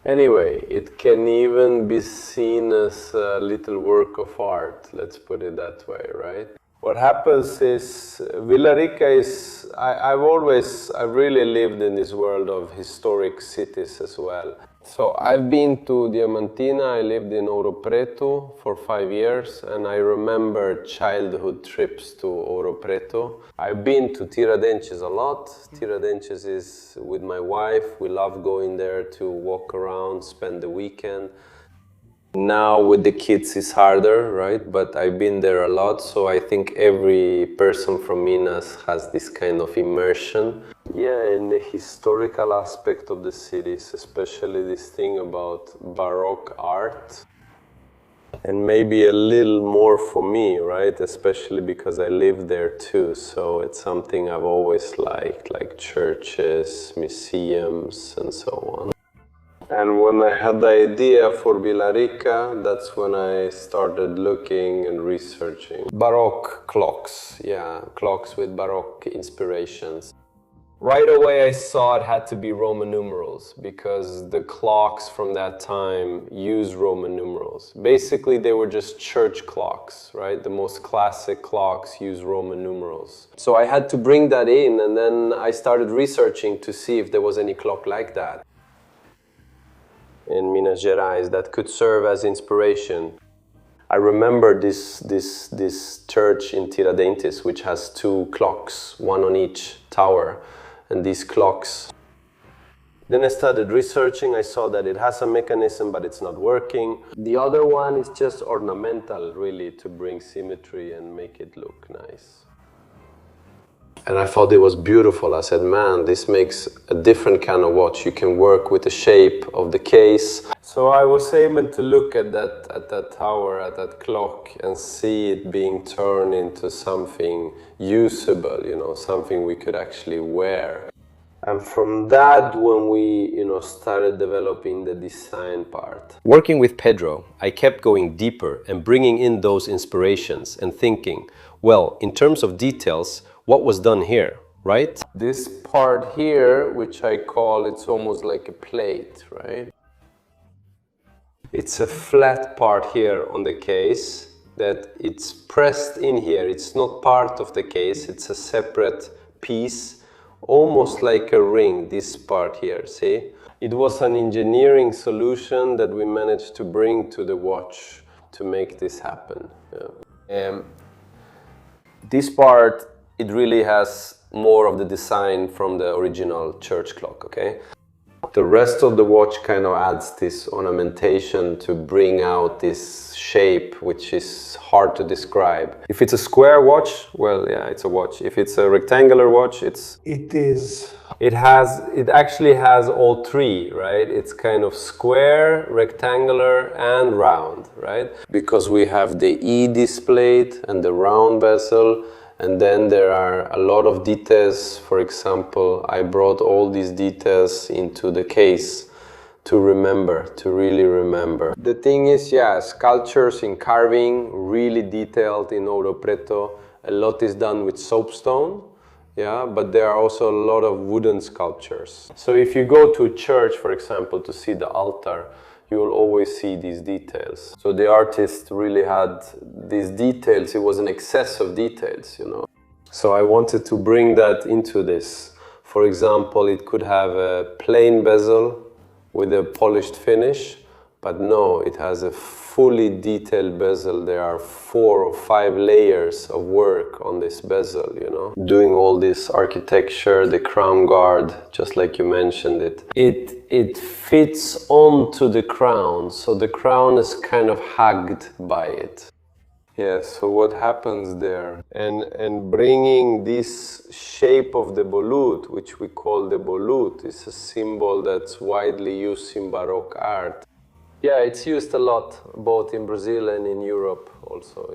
Anyway, it can even be seen as a little work of art, let's put it that way, right? What happens is, Vila Rica is, I've really lived in this world of historic cities as well. So I've been to Diamantina, I lived in Ouro Preto for 5 years, and I remember childhood trips to Ouro Preto. I've been to Tiradentes a lot. Tiradentes is with my wife. We love going there to walk around, spend the weekend. Now with the kids it's harder, right? But I've been there a lot, so I think every person from Minas has this kind of immersion. Yeah, and the historical aspect of the cities, especially this thing about Baroque art. And maybe a little more for me, right? Especially because I live there too, so it's something I've always liked, like churches, museums, and so on. And when I had the idea for Vila Rica, that's when I started looking and researching. Baroque clocks, yeah, clocks with Baroque inspirations. Right away I saw it had to be Roman numerals because the clocks from that time used Roman numerals. Basically they were just church clocks, right? The most classic clocks use Roman numerals. So I had to bring that in, and then I started researching to see if there was any clock like that in Minas Gerais that could serve as inspiration. I remember this church in Tiradentes, which has 2 clocks, one on each tower, and these clocks. Then I started researching, I saw that it has a mechanism, but it's not working. The other one is just ornamental, really, to bring symmetry and make it look nice. And I thought it was beautiful. I said, man, this makes a different kind of watch. You can work with the shape of the case. So I was able to look at that tower, at that clock, and see it being turned into something usable, you know, something we could actually wear. And from that, when we, started developing the design part. Working with Pedro, I kept going deeper and bringing in those inspirations and thinking, well, in terms of details, what was done here, right? This part here, which I call, it's almost like a plate, right? It's a flat part here on the case that it's pressed in here. It's not part of the case, it's a separate piece, almost like a ring, this part here, see? It was an engineering solution that we managed to bring to the watch to make this happen. Yeah. This part, it really has more of the design from the original church clock, okay? The rest of the watch kind of adds this ornamentation to bring out this shape, which is hard to describe. If it's a square watch, well, yeah, it's a watch. If it's a rectangular watch, It actually has all three, right? It's kind of square, rectangular, and round, right? Because we have the E displayed and the round bezel, And then there are a lot of details. For example, I brought all these details into the case to remember, to really remember. The thing is, yeah, sculptures in carving, really detailed in oro preto. A lot is done with soapstone, yeah, but there are also a lot of wooden sculptures. So if you go to a church, for example, to see the altar, you will always see these details. So the artist really had these details. It was an excess of details, you know. So I wanted to bring that into this. For example, it could have a plain bezel with a polished finish, but no, it has a fully detailed bezel. There are 4 or 5 layers of work on this bezel, you know. Doing all this architecture, the crown guard, just like you mentioned it. It fits onto the crown, so the crown is kind of hugged by it. Yeah, so what happens there? And bringing this shape of the volute, which we call the volute, is a symbol that's widely used in Baroque art. Yeah, it's used a lot, both in Brazil and in Europe also.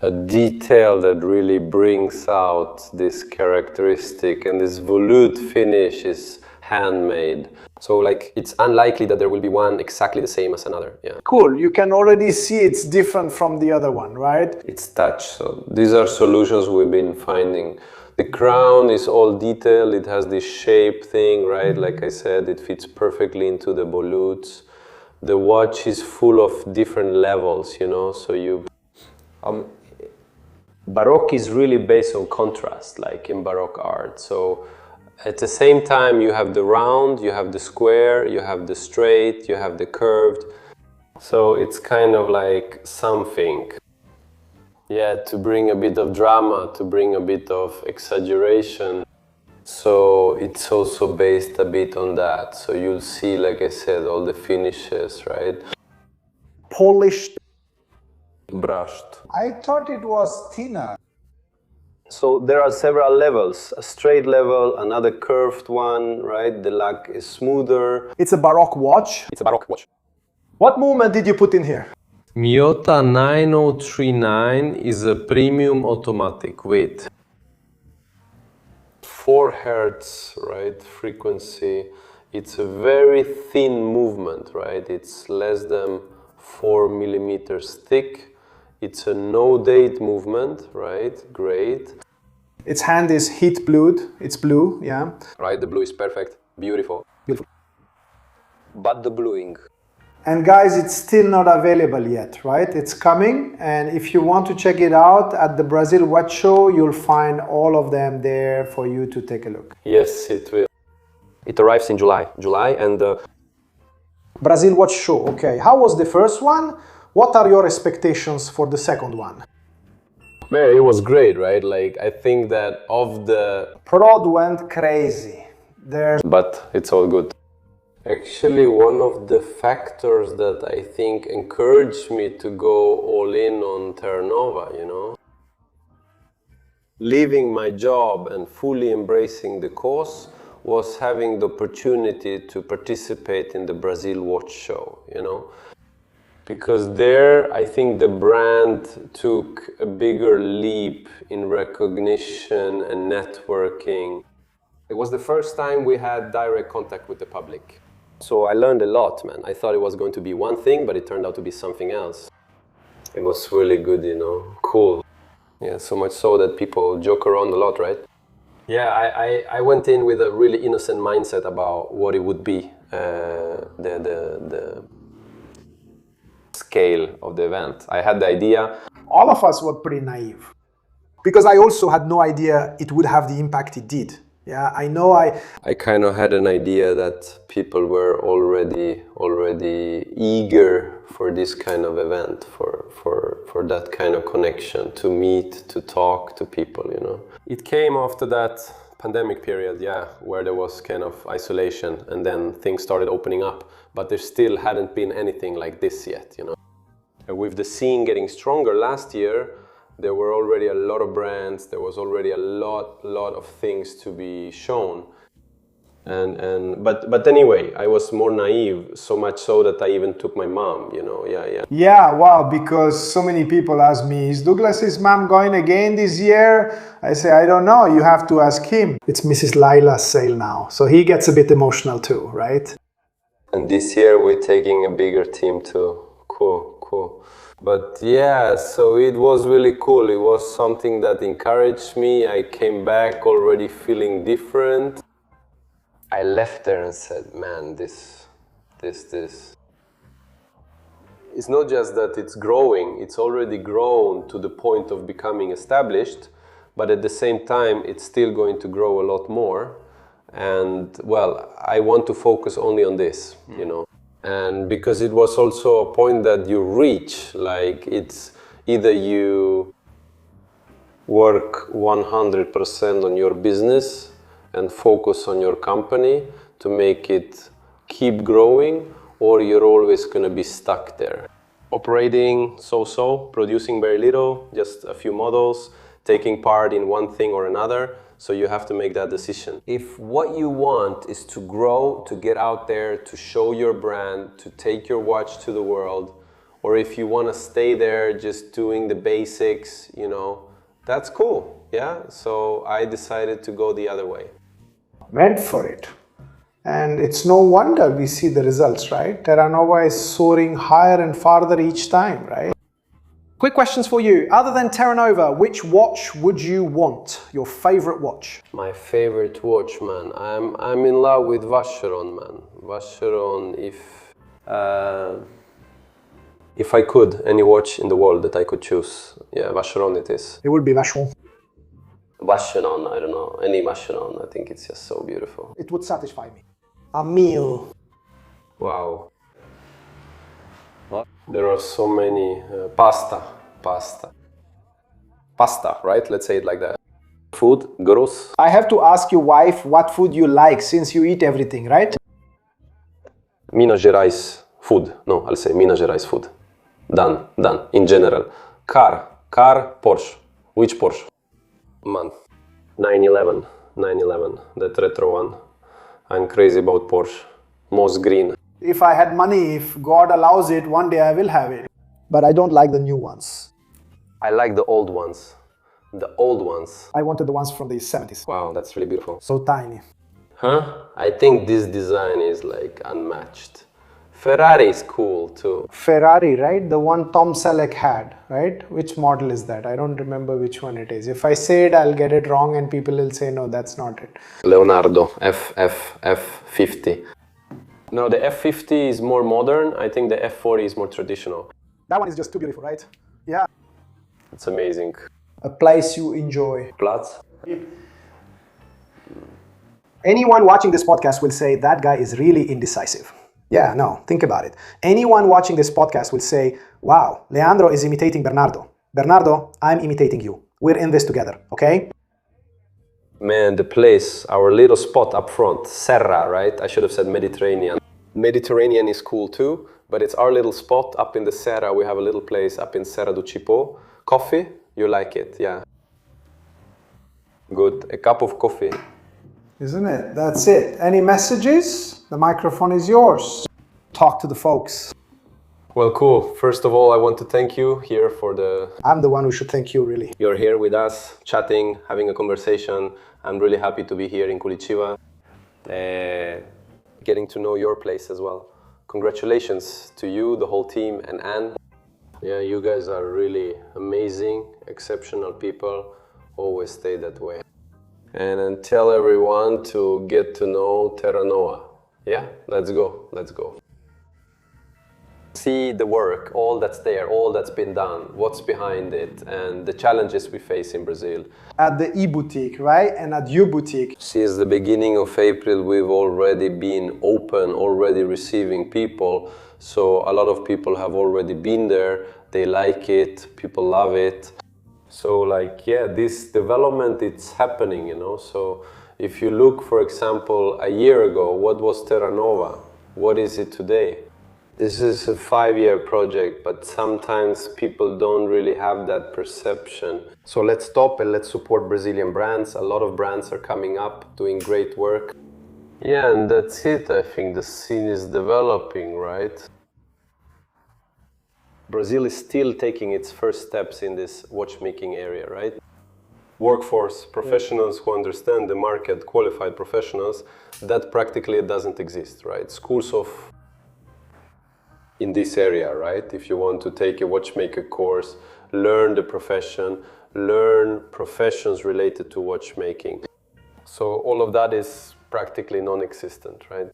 A detail that really brings out this characteristic, and this volute finish is handmade. So like, it's unlikely that there will be one exactly the same as another, yeah. Cool, you can already see it's different from the other one, right? It's touch, so these are solutions we've been finding. The crown is all detailed, it has this shape thing, right? Like I said, it fits perfectly into the volutes. The watch is full of different levels, you know, so you... Baroque is really based on contrast, like in Baroque art. So at the same time, you have the round, you have the square, you have the straight, you have the curved. So it's kind of like something. Yeah, to bring a bit of drama, to bring a bit of exaggeration. So it's also based a bit on that. So you'll see, like I said, all the finishes, right? Polished. Brushed. I thought it was thinner. So there are several levels, a straight level, another curved one, right? The lug is smoother. It's a Baroque watch. It's a Baroque watch. What movement did you put in here? Miyota 9039 is a premium automatic with 4 hertz, right, frequency. It's a very thin movement, right? It's less than 4 millimeters thick. It's a no-date movement, right? Great. Its hand is heat blued. It's blue, yeah. Right, the blue is perfect. Beautiful. Beautiful. But the bluing. And guys, it's still not available yet, right? It's coming, and if you want to check it out at the Brazil Watch Show, you'll find all of them there for you to take a look. Yes, it will. It arrives in July, and... Brazil Watch Show, okay. How was the first one? What are your expectations for the second one? Man, it was great, right? Like, I think that of the... Prod went crazy. But it's all good. Actually, one of the factors that I think encouraged me to go all in on TERRANOVA, you know? Leaving my job and fully embracing the cause was having the opportunity to participate in the Brazil Watch Show, you know? Because there, I think the brand took a bigger leap in recognition and networking. It was the first time we had direct contact with the public. So I learned a lot, man. I thought it was going to be one thing, but it turned out to be something else. It was really good, you know, cool. Yeah, so much so that people joke around a lot, right? Yeah, I went in with a really innocent mindset about what it would be, the scale of the event. I had the idea. All of us were pretty naive, because I also had no idea it would have the impact it did. Yeah, I know I kind of had an idea that people were already eager for this kind of event, for that kind of connection, to meet, to talk to people, you know. It came after that pandemic period, yeah, where there was kind of isolation, and then things started opening up, but there still hadn't been anything like this yet, you know. And with the scene getting stronger last year, there were already a lot of brands, there was already a lot of things to be shown. But anyway, I was more naive, so much so that I even took my mom, you know, yeah. Yeah, wow, because so many people ask me, is Douglas's mom going again this year? I say, I don't know, you have to ask him. It's Mrs. Lila's sale now, so he gets a bit emotional too, right? And this year we're taking a bigger team too. Cool. But yeah, so it was really cool. It was something that encouraged me. I came back already feeling different. I left there and said, man, this. It's not just that it's growing, it's already grown to the point of becoming established, but at the same time, it's still going to grow a lot more. And well, I want to focus only on this, you know. And because it was also a point that you reach, like it's either you work 100% on your business and focus on your company to make it keep growing, or you're always going to be stuck there. Operating so-so, producing very little, just a few models, taking part in one thing or another. So you have to make that decision. If what you want is to grow, to get out there, to show your brand, to take your watch to the world, or if you want to stay there just doing the basics, you know, that's cool, yeah? So I decided to go the other way. Went for it. And it's no wonder we see the results, right? TERRANOVA is soaring higher and farther each time, right? Quick questions for you. Other than TERRANOVA, which watch would you want? Your favorite watch? My favorite watch, man. I'm in love with Vacheron, man. Vacheron, if I could, any watch in the world that I could choose, yeah, Vacheron it is. It would be Vacheron. Vacheron, I don't know, any Vacheron, I think it's just so beautiful. It would satisfy me. A meal. Wow. There are so many. Pasta, right? Let's say it like that. Food, gross. I have to ask your wife what food you like since you eat everything, right? Minas Gerais food. No, I'll say Minas Gerais food. Done. In general. Car, Porsche. Which Porsche? Man. 911, that retro one. I'm crazy about Porsche. Moss green. If I had money, if God allows it, one day I will have it. But I don't like the new ones. I like the old ones. The old ones. I wanted the ones from the 70s. Wow, that's really beautiful. So tiny. Huh? I think this design is like unmatched. Ferrari is cool too. Ferrari, right? The one Tom Selleck had, right? Which model is that? I don't remember which one it is. If I say it, I'll get it wrong and people will say, no, that's not it. Leonardo, F50. No, the F50 is more modern. I think the F40 is more traditional. That one is just too beautiful, right? Yeah. It's amazing. A place you enjoy. Platz. Anyone watching this podcast will say that guy is really indecisive. Yeah, no, think about it. Anyone watching this podcast will say, wow, Leandro is imitating Bernardo. Bernardo, I'm imitating you. We're in this together, okay? Man, the place, our little spot up front, Serra, right? I should have said Mediterranean. Mediterranean is cool too, but it's our little spot up in the Serra. We have a little place up in Serra do Cipo. Coffee, you like it, yeah. Good, a cup of coffee. Isn't it? That's it. Any messages? The microphone is yours. Talk to the folks. Well, cool. First of all, I want to thank you here for the... I'm the one who should thank you, really. You're here with us, chatting, having a conversation. I'm really happy to be here in Curitiba, getting to know your place as well. Congratulations to you, the whole team, and Anne. Yeah, you guys are really amazing, exceptional people. Always stay that way. And tell everyone to get to know TERRANOVA. Yeah, let's go. See the work, all that's there, all that's been done, what's behind it, and the challenges we face in Brazil. At the e-boutique, right? And at your boutique. Since the beginning of April, we've already been open, already receiving people. So a lot of people have already been there. They like it, people love it. So like, yeah, this development, it's happening, you know. So if you look, for example, a year ago, what was TERRANOVA? What is it today? This is a 5-year project, but sometimes people don't really have that perception. So let's stop and let's support Brazilian brands. A lot of brands are coming up, doing great work. Yeah, and that's it. I think the scene is developing, right? Brazil is still taking its first steps in this watchmaking area, right? Workforce, professionals who understand the market, qualified professionals, that practically doesn't exist, right? Schools of in this area, right? If you want to take a watchmaker course, learn the profession, learn professions related to watchmaking. So all of that is practically non-existent, right?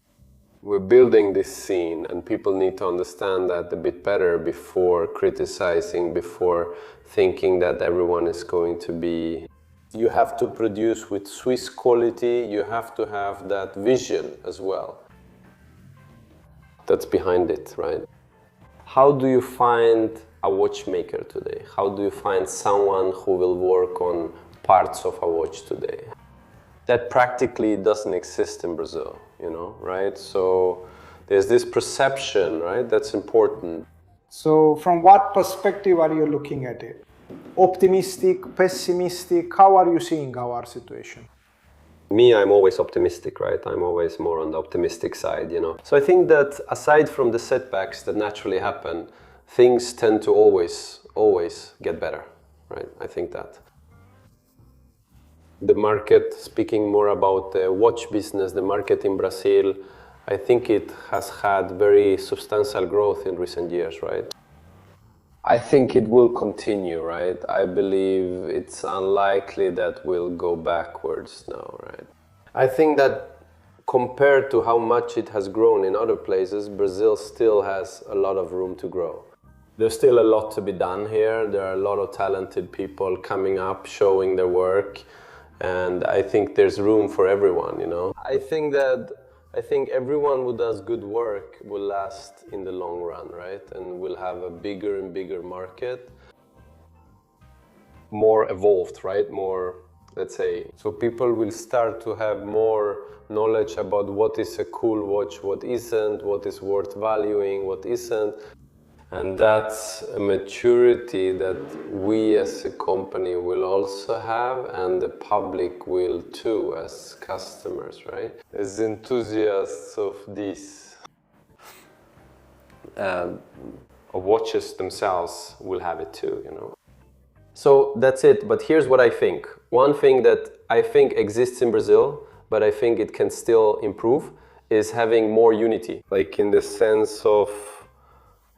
We're building this scene and people need to understand that a bit better before criticizing, before thinking that everyone is going to be... You have to produce with Swiss quality, you have to have that vision as well. That's behind it, right? How do you find a watchmaker today? How do you find someone who will work on parts of a watch today? That practically doesn't exist in Brazil, you know, right? So there's this perception, right? That's important. So from what perspective are you looking at it? Optimistic, pessimistic? How are you seeing our situation? Me, I'm always optimistic, right? I'm always more on the optimistic side, you know. So I think that aside from the setbacks that naturally happen, things tend to always get better, right? I think that. The market, speaking more about the watch business, the market in Brazil, I think it has had very substantial growth in recent years, right? I think it will continue, right? I believe it's unlikely that we'll go backwards now, right? I think that compared to how much it has grown in other places, Brazil still has a lot of room to grow. There's still a lot to be done here. There are a lot of talented people coming up, showing their work. And I think there's room for everyone, you know. I think everyone who does good work will last in the long run, right? And will have a bigger and bigger market. More evolved, right? More, let's say. So people will start to have more knowledge about what is a cool watch, what isn't, what is worth valuing, what isn't. And that's a maturity that we as a company will also have, and the public will too, as customers, right? As enthusiasts of this. Watches themselves will have it too, you know. So that's it, but here's what I think. One thing that I think exists in Brazil, but I think it can still improve, is having more unity. Like in the sense of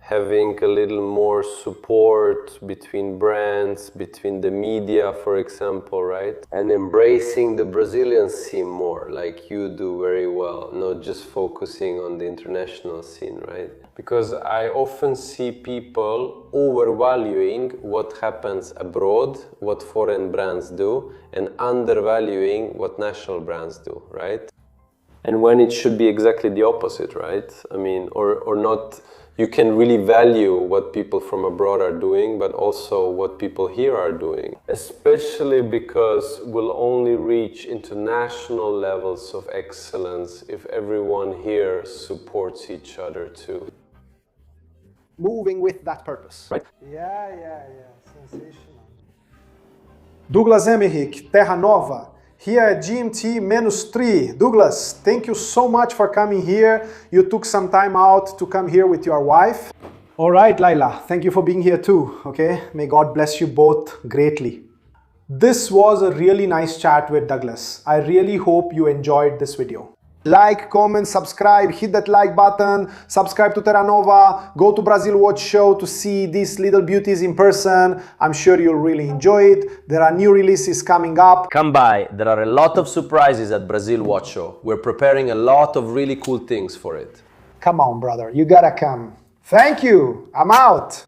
having a little more support between brands, between the media, for example, right? And embracing the Brazilian scene more, like you do very well, not just focusing on the international scene, right? Because I often see people overvaluing what happens abroad, what foreign brands do, and undervaluing what national brands do, right? And when it should be exactly the opposite, right? I mean, or not. You can really value what people from abroad are doing, but also what people here are doing. Especially because we'll only reach international levels of excellence if everyone here supports each other too. Moving with that purpose. Right? Yeah. Sensational. Douglas Emerich, TERRANOVA. Here at GMT-3. Douglas, thank you so much for coming here. You took some time out to come here with your wife. All right, Laila, thank you for being here too, okay? May God bless you both greatly. This was a really nice chat with Douglas. I really hope you enjoyed this video. Like, comment, subscribe, hit that like button, subscribe to TERRANOVA, go to Brazil Watch Show to see these little beauties in person. I'm sure you'll really enjoy it. There are new releases coming up. Come by, there are a lot of surprises at Brazil Watch Show. We're preparing a lot of really cool things for it. Come on, brother, you gotta come. Thank you, I'm out.